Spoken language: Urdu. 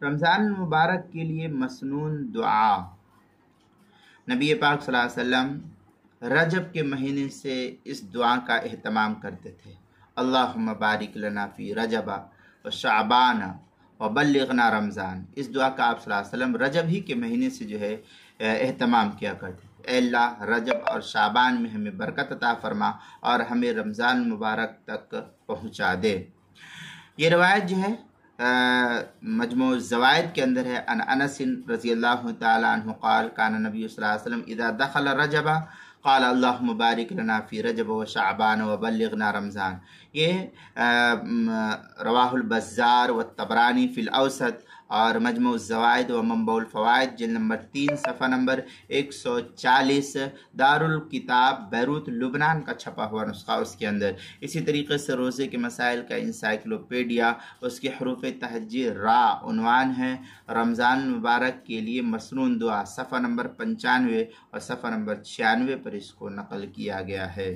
رمضان مبارک کے لیے مسنون دعا۔ نبی پاک صلی اللہ علیہ وسلم رجب کے مہینے سے اس دعا کا اہتمام کرتے تھے، اللہم بارک لنا فی رجب و شعبان و بلغنا رمضان۔ اس دعا کا آپ صلی اللہ علیہ وسلم رجب ہی کے مہینے سے جو ہے اہتمام کیا کرتے تھے، اے اللہ رجب اور شعبان میں ہمیں برکت عطا فرما اور ہمیں رمضان مبارک تک پہنچا دے۔ یہ روایت جو ہے مجموع الزوائد کے اندر ہے، ان انس رضی اللہ تعالی عنہ قال کان نبی صلی اللہ علیہ وسلم اذا دخل رجب قال اللہم بارک لنا فی رجب و شعبان و بلغنا رمضان۔ یہ رواہ البزار و طبرانی فی الاوسط اور مجموع الزوائد و منبع الفوائد جلد نمبر 3 صفحہ نمبر 140 دار الکتاب بیروت لبنان کا چھپا ہوا نسخہ اس کے اندر۔ اسی طریقے سے روزے کے مسائل کا انسائکلوپیڈیا، اس کے حروف تہجی را عنوان ہے رمضان مبارک کے لیے مسنون دعا، صفحہ نمبر 95 اور صفحہ نمبر 96 پر اس کو نقل کیا گیا ہے۔